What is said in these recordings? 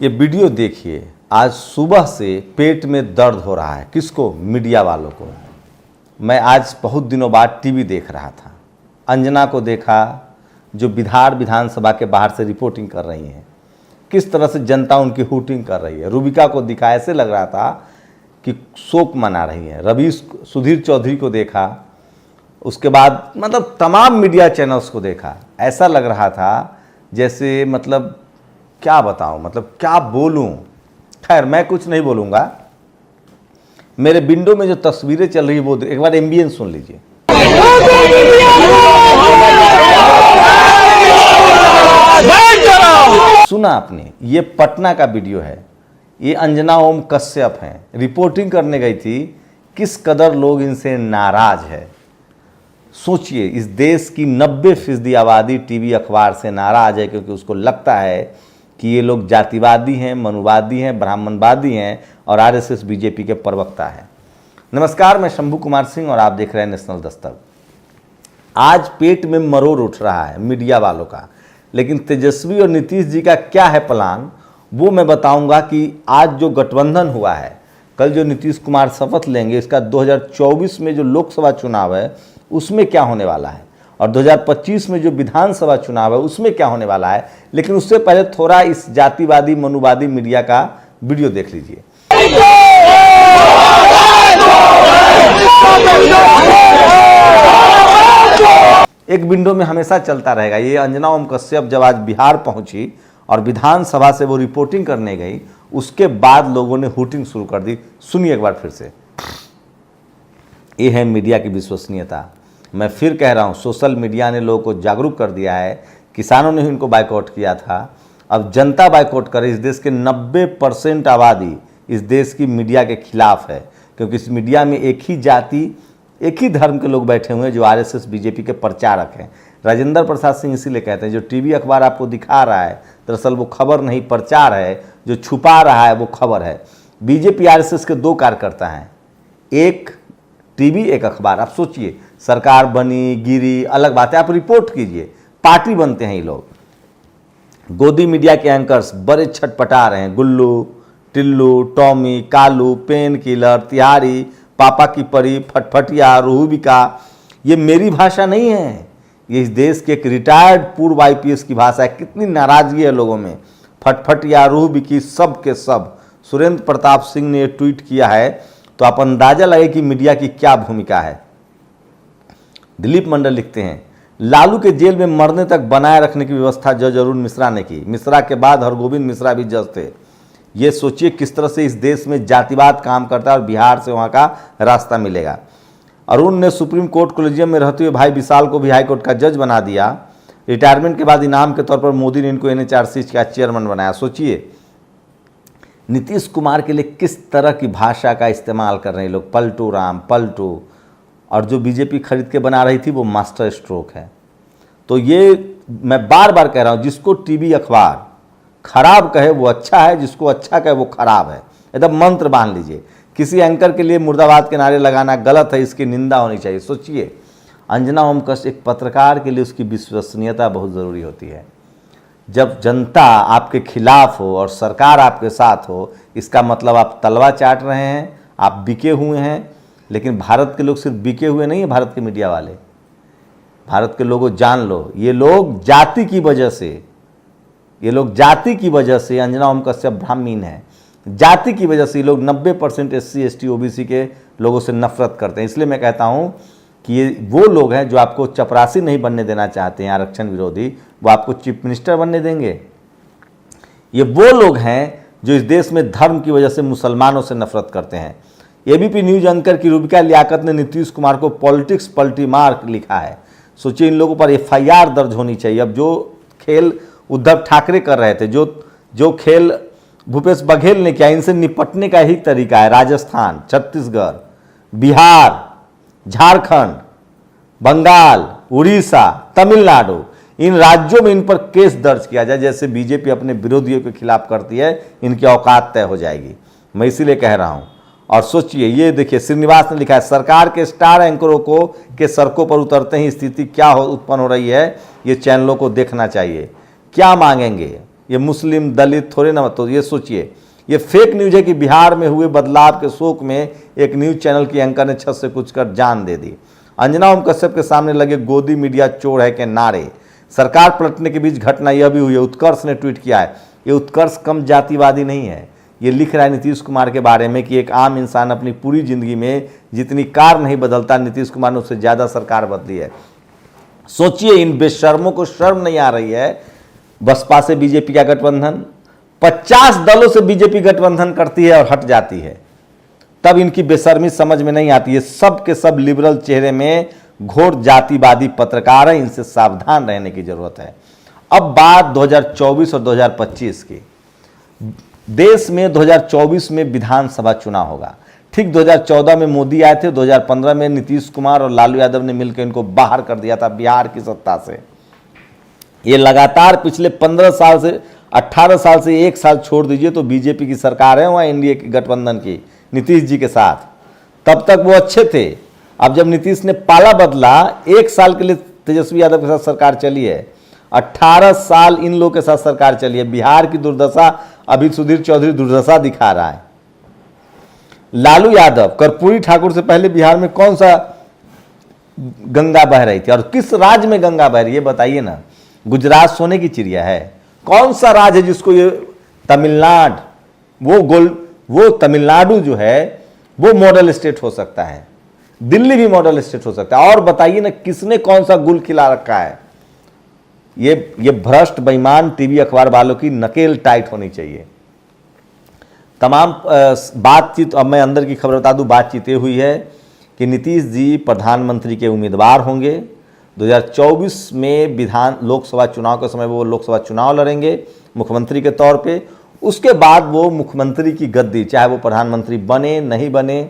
ये वीडियो देखिए, आज सुबह से पेट में दर्द हो रहा है। किसको? मीडिया वालों को। मैं आज बहुत दिनों बाद टीवी देख रहा था, अंजना को देखा जो बिहार विधानसभा के बाहर से रिपोर्टिंग कर रही हैं, किस तरह से जनता उनकी हूटिंग कर रही है। रूबिका को दिखा, ऐसे लग रहा था कि शोक मना रही है। रवि सुधीर चौधरी को देखा, उसके बाद मतलब तमाम मीडिया चैनल्स को देखा, ऐसा लग रहा था जैसे मतलब क्या बताऊं, मतलब क्या बोलूं। खैर मैं कुछ नहीं बोलूंगा। मेरे विंडो में जो तस्वीरें चल रही है वो एक बार एम्बियंस सुन लीजिए। सुना आपने? ये पटना का वीडियो है। ये अंजना ओम कश्यप हैं, रिपोर्टिंग करने गई थी। किस कदर लोग इनसे नाराज है सोचिए। इस देश की 90% आबादी टीवी अखबार से नाराज है, क्योंकि उसको लगता है कि ये लोग जातिवादी हैं, मनुवादी हैं, ब्राह्मणवादी हैं और आरएसएस बीजेपी के प्रवक्ता हैं। नमस्कार, मैं शंभू कुमार सिंह और आप देख रहे हैं नेशनल दस्तक। आज पेट में मरोड़ उठ रहा है मीडिया वालों का, लेकिन तेजस्वी और नीतीश जी का क्या है प्लान, वो मैं बताऊंगा कि आज जो गठबंधन हुआ है, कल जो नीतीश कुमार शपथ लेंगे, इसका 2024 में जो लोकसभा चुनाव है उसमें क्या होने वाला है, और 2025 में जो विधानसभा चुनाव है उसमें क्या होने वाला है। लेकिन उससे पहले थोड़ा इस जातिवादी मनुवादी मीडिया का वीडियो देख लीजिए। एक विंडो में हमेशा चलता रहेगा। ये अंजना ओम कश्यप जब आज बिहार पहुंची और विधानसभा से वो रिपोर्टिंग करने गई, उसके बाद लोगों ने हूटिंग शुरू कर दी। सुनिए एक बार फिर से। ये है मीडिया की विश्वसनीयता। मैं फिर कह रहा हूँ, सोशल मीडिया ने लोगों को जागरूक कर दिया है। किसानों ने ही इनको बाइकआउट किया था, अब जनता बाइकआउट करे। इस देश के 90% आबादी इस देश की मीडिया के खिलाफ है, क्योंकि इस मीडिया में एक ही जाति, एक ही धर्म के लोग बैठे हुए हैं जो आरएसएस बीजेपी के प्रचारक हैं। राजेंद्र प्रसाद सिंह इसीलिए कहते हैं, जो टीवी अखबार आपको दिखा रहा है दरअसल वो खबर नहीं, प्रचार है। जो छुपा रहा है वो खबर है। बीजेपी आरएसएस के दो कार्यकर्ता हैं, एक टीवी एक अखबार। आप सोचिए, सरकार बनी गिरी अलग बात है, आप रिपोर्ट कीजिए, पार्टी बनते हैं ये लोग। गोदी मीडिया के एंकर्स बड़े छटपटा रहे हैं। Gullu, Tillu, Tommy, Kalu, pain killer, तिहारी, पापा की परी, फटफटिया, रूबिका। ये मेरी भाषा नहीं है, ये इस देश के एक रिटायर्ड पूर्व आईपीएस की भाषा है। कितनी नाराजगी है लोगों में। फटफटिया, रूबिकी, सब के सब। सुरेंद्र प्रताप सिंह ने ट्वीट किया है, तो आप अंदाजा लगे कि मीडिया की क्या भूमिका है। दिलीप मंडल लिखते हैं, लालू के जेल में मरने तक बनाए रखने की व्यवस्था जज अरुण मिश्रा ने की। मिश्रा के बाद हरगोविंद मिश्रा भी जज थे। ये सोचिए किस तरह से इस देश में जातिवाद काम करता है और बिहार से वहाँ का रास्ता मिलेगा। अरुण ने सुप्रीम कोर्ट कोलेजियम में रहते हुए भाई विशाल को भी हाईकोर्ट का जज बना दिया। रिटायरमेंट के बाद इनाम के तौर पर मोदी ने इनको एनएचआरसी का चेयरमैन बनाया। सोचिए नीतीश कुमार के लिए किस तरह की भाषा का इस्तेमाल कर रहे हैं लोग। पलटू राम, पलटू। और जो बीजेपी खरीद के बना रही थी वो मास्टर स्ट्रोक है। तो ये मैं बार बार कह रहा हूँ, जिसको टीवी अखबार खराब कहे वो अच्छा है, जिसको अच्छा कहे वो खराब है। एकदम मंत्र बांध लीजिए। किसी एंकर के लिए मुर्दाबाद के नारे लगाना गलत है, इसकी निंदा होनी चाहिए। सोचिए, अंजना ओम कश्यप, एक पत्रकार के लिए उसकी विश्वसनीयता बहुत ज़रूरी होती है। जब जनता आपके खिलाफ हो और सरकार आपके साथ हो, इसका मतलब आप तलवा चाट रहे हैं, आप बिके हुए हैं। लेकिन भारत के लोग सिर्फ बिके हुए नहीं है, भारत के मीडिया वाले। भारत के लोगों जान लो, ये लोग जाति की वजह से, ये लोग जाति की वजह से, अंजना ओम कश्यप ब्राह्मीण है, जाति की वजह से ये लोग 90% SC ST OBC के लोगों से नफरत करते हैं। इसलिए मैं कहता हूँ कि ये वो लोग हैं जो आपको चपरासी नहीं बनने देना चाहते हैं, आरक्षण विरोधी। वो आपको चीफ मिनिस्टर बनने देंगे? ये वो लोग हैं जो इस देश में धर्म की वजह से मुसलमानों से नफरत करते हैं। एबीपी न्यूज एंकर की रूबिका लियाकत ने नीतीश कुमार को पॉलिटिक्स पलटी मार लिखा है। सोचिए, इन लोगों पर एफआईआर दर्ज होनी चाहिए। अब जो खेल उद्धव ठाकरे कर रहे थे, जो खेल भूपेश बघेल ने किया, इनसे निपटने का ही तरीका है। राजस्थान, छत्तीसगढ़, बिहार, झारखंड, बंगाल, उड़ीसा, तमिलनाडु, इन राज्यों में इन पर केस दर्ज किया जाए। जैसे बीजेपी अपने विरोधियों के खिलाफ करती है, इनकी औकात तय हो जाएगी। मैं इसीलिए कह रहा हूं। और सोचिए, ये देखिए, श्रीनिवास ने लिखा है, सरकार के स्टार एंकरों को के सड़कों पर उतरते ही स्थिति क्या उत्पन्न हो रही है, ये चैनलों को देखना चाहिए। क्या मांगेंगे ये मुस्लिम दलित थोड़े ना। तो ये सोचिए, ये फेक न्यूज है कि बिहार में हुए बदलाव के शोक में एक न्यूज चैनल की एंकर ने छत से कूदकर जान दे दी। अंजना ओम कश्यप के सामने लगे गोदी मीडिया चोर है के नारे। सरकार पलटने के बीच घटना यह भी हुई है। उत्कर्ष ने ट्वीट किया है। ये उत्कर्ष कम जातिवादी नहीं है। ये लिख रहा है नीतीश कुमार के बारे में कि एक आम इंसान अपनी पूरी जिंदगी में जितनी कार नहीं बदलता, नीतीश कुमार ने उससे ज़्यादा सरकार बदली है। सोचिए, इन बेशर्मों को शर्म नहीं आ रही है। बसपा से बीजेपी का गठबंधन, 50 दलों से बीजेपी गठबंधन करती है और हट जाती है, तब इनकी बेशर्मी समझ में नहीं आती है। सब के सब लिबरल चेहरे में घोर जातिवादी पत्रकार हैं। इनसे सावधान रहने की जरूरत है। अब बात 2024 और 2025 की। देश में 2024 में विधानसभा चुनाव होगा। ठीक 2014 में मोदी आए थे, 2015 में नीतीश कुमार और लालू यादव ने मिलकर इनको बाहर कर दिया था बिहार की सत्ता से। ये लगातार पिछले 15 साल से 18 साल से एक साल छोड़ दीजिए तो बीजेपी की सरकार है वहाँ एनडीए की गठबंधन की नीतीश जी के साथ। तब तक वो अच्छे थे। अब जब नीतीश ने पाला बदला, एक साल के लिए तेजस्वी यादव के साथ सरकार चली है, 18 साल इन लोगों के साथ सरकार चली है। बिहार की दुर्दशा अभी सुधीर चौधरी दुर्दशा दिखा रहा है। लालू यादव, कर्पूरी ठाकुर से पहले बिहार में कौन सा गंगा बह रही थी और किस राज्य में गंगा बह रही है बताइए ना। गुजरात सोने की चिड़िया है। कौन सा राज्य है जिसको ये तमिलनाडु, वो तमिलनाडु जो है वो मॉडल स्टेट हो सकता है, दिल्ली भी मॉडल स्टेट हो सकता है। और बताइए ना किसने कौन सा गुल खिला रखा है। ये भ्रष्ट बेईमान टीवी अखबार वालों की नकेल टाइट होनी चाहिए। तमाम बातचीत, अब मैं अंदर की खबर बता दूं, बातचीत ये हुई है कि नीतीश जी प्रधानमंत्री के उम्मीदवार होंगे। 2024 में लोकसभा चुनाव के समय वो लोकसभा चुनाव लड़ेंगे मुख्यमंत्री के तौर पे। उसके बाद वो मुख्यमंत्री की गद्दी, चाहे वो प्रधानमंत्री बने नहीं बने,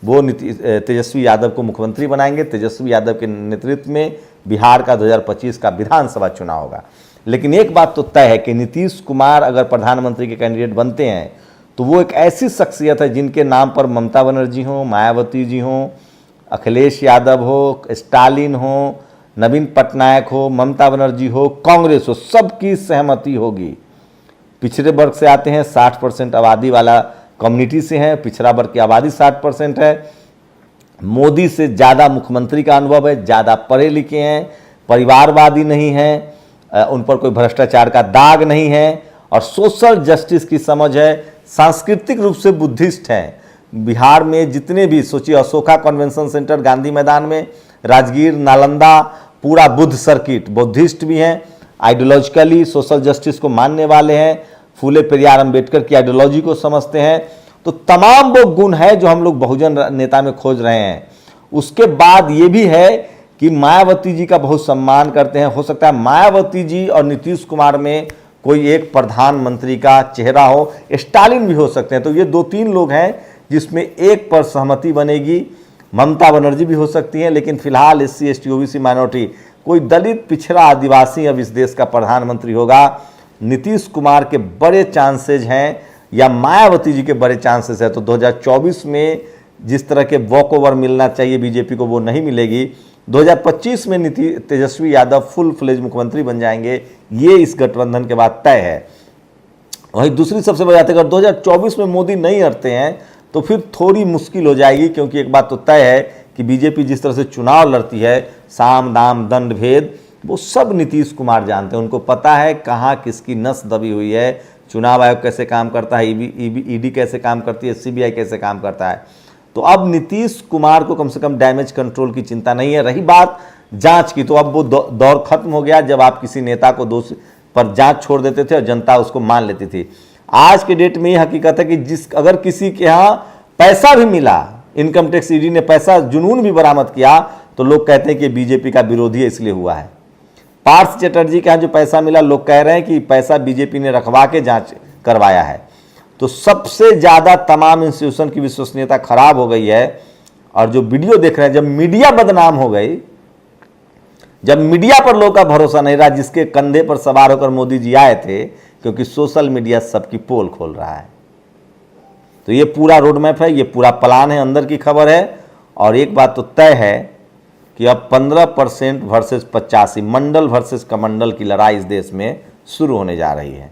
वो तेजस्वी यादव को मुख्यमंत्री बनाएंगे। तेजस्वी यादव के नेतृत्व में बिहार का 2025 का विधानसभा चुनाव होगा। लेकिन एक बात तो तय है कि नीतीश कुमार अगर प्रधानमंत्री के कैंडिडेट बनते हैं तो वो एक ऐसी शख्सियत है जिनके नाम पर ममता बनर्जी हो, मायावती जी हो, अखिलेश यादव हो, स्टालिन हो, नवीन पटनायक हो, ममता बनर्जी हो, कांग्रेस हो, सबकी सहमति होगी। पिछड़े वर्ग से आते हैं, 60% आबादी वाला कम्युनिटी से हैं, पिछड़ा वर्ग की आबादी 60% है। मोदी से ज़्यादा मुख्यमंत्री का अनुभव है, ज़्यादा पढ़े लिखे हैं, परिवारवादी नहीं हैं, उन पर कोई भ्रष्टाचार का दाग नहीं है और सोशल जस्टिस की समझ है। सांस्कृतिक रूप से बुद्धिस्ट हैं। बिहार में जितने भी, सोचिए, अशोका कन्वेंशन सेंटर गांधी मैदान में, राजगीर, नालंदा, पूरा बुद्ध सर्किट, बुद्धिस्ट भी हैं, आइडियोलॉजिकली सोशल जस्टिस को मानने वाले हैं, फूले पेरियार अंबेडकर की आइडियोलॉजी को समझते हैं। तो तमाम वो गुण है जो हम लोग बहुजन नेता में खोज रहे हैं। उसके बाद ये भी है कि मायावती जी का बहुत सम्मान करते हैं। हो सकता है मायावती जी और नीतीश कुमार में कोई एक प्रधानमंत्री का चेहरा हो, स्टालिन भी हो सकते हैं। तो ये 2-3 लोग हैं जिसमें एक पर सहमति बनेगी। ममता बनर्जी भी हो सकती हैं, लेकिन फिलहाल SC ST OBC माइनॉरिटी, कोई दलित पिछड़ा आदिवासी अब इस देश का प्रधानमंत्री होगा। नीतीश कुमार के बड़े चांसेज हैं या मायावती जी के बड़े चांसेस है। तो 2024 में जिस तरह के वॉक ओवर मिलना चाहिए बीजेपी को, वो नहीं मिलेगी। 2025 में तेजस्वी यादव फुल फ्लेज मुख्यमंत्री बन जाएंगे, ये इस गठबंधन के बाद तय है। वही दूसरी सबसे बड़ी बात है, अगर 2024 में मोदी नहीं हटते हैं तो फिर थोड़ी मुश्किल हो जाएगी, क्योंकि एक बात तो तय है कि बीजेपी जिस तरह से चुनाव लड़ती है, साम दाम दंड भेद, वो सब नीतीश कुमार जानते हैं। उनको पता है कहाँ किसकी नस दबी हुई है, चुनाव आयोग कैसे काम करता है, ईडी कैसे काम करती है, CBI कैसे काम करता है। तो अब नीतीश कुमार को कम से कम डैमेज कंट्रोल की चिंता नहीं है। रही बात जांच की, तो अब वो दौर खत्म हो गया जब आप किसी नेता को पर जांच छोड़ देते थे और जनता उसको मान लेती थी। आज के डेट में ये हकीकत है कि अगर किसी के यहाँ पैसा भी मिला, इनकम टैक्स ईडी ने पैसा जुनून भी बरामद किया, तो लोग कहते हैं कि बीजेपी का विरोधी इसलिए हुआ है। पार्थ चटर्जी के यहाँ जो पैसा मिला, लोग कह रहे हैं कि पैसा बीजेपी ने रखवा के जांच करवाया है। तो सबसे ज़्यादा तमाम इंस्टीट्यूशन की विश्वसनीयता खराब हो गई है। और जो वीडियो देख रहे हैं, जब मीडिया बदनाम हो गई, जब मीडिया पर लोगों का भरोसा नहीं रहा, जिसके कंधे पर सवार होकर मोदी जी आए थे, क्योंकि सोशल मीडिया सबकी पोल खोल रहा है। तो ये पूरा रोड मैप है, ये पूरा प्लान है, अंदर की खबर है। और एक बात तो तय है कि अब 15% वर्सेस 85, मंडल वर्सेस कमंडल की लड़ाई इस देश में शुरू होने जा रही है।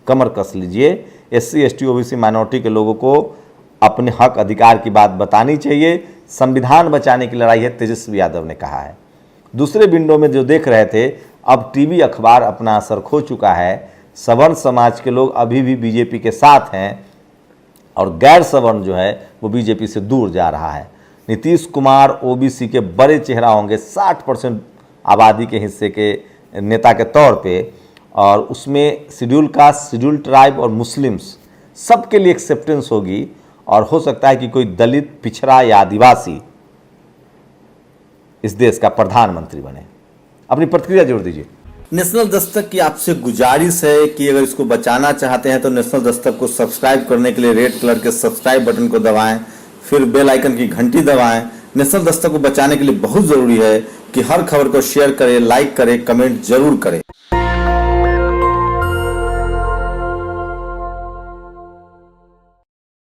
कमर कस लीजिए। SC ST OBC माइनॉरिटी के लोगों को अपने हक अधिकार की बात बतानी चाहिए। संविधान बचाने की लड़ाई है, तेजस्वी यादव ने कहा है। दूसरे विंडो में जो देख रहे थे, अब टीवी अखबार अपना असर खो चुका है। सवर्ण समाज के लोग अभी भी बीजेपी के साथ हैं और गैर सवर्ण जो है वो बीजेपी से दूर जा रहा है। नीतीश कुमार OBC के बड़े चेहरा होंगे, 60% आबादी के हिस्से के नेता के तौर पे, और उसमें शेड्यूल कास्ट, शेड्यूल ट्राइब और मुस्लिम्स सबके लिए एक्सेप्टेंस होगी। और हो सकता है कि कोई दलित, पिछड़ा या आदिवासी इस देश का प्रधानमंत्री बने। अपनी प्रतिक्रिया जोड़ दीजिए। नेशनल दस्तक की आपसे गुजारिश है कि अगर इसको बचाना चाहते हैं तो नेशनल दस्तक को सब्सक्राइब करने के लिए रेड कलर के सब्सक्राइब बटन को दबाएं, फिर बेल आइकन की घंटी दबाएं। नेशनल दस्तक को बचाने के लिए बहुत जरूरी है कि हर खबर को शेयर करें, लाइक करें, कमेंट जरूर करें।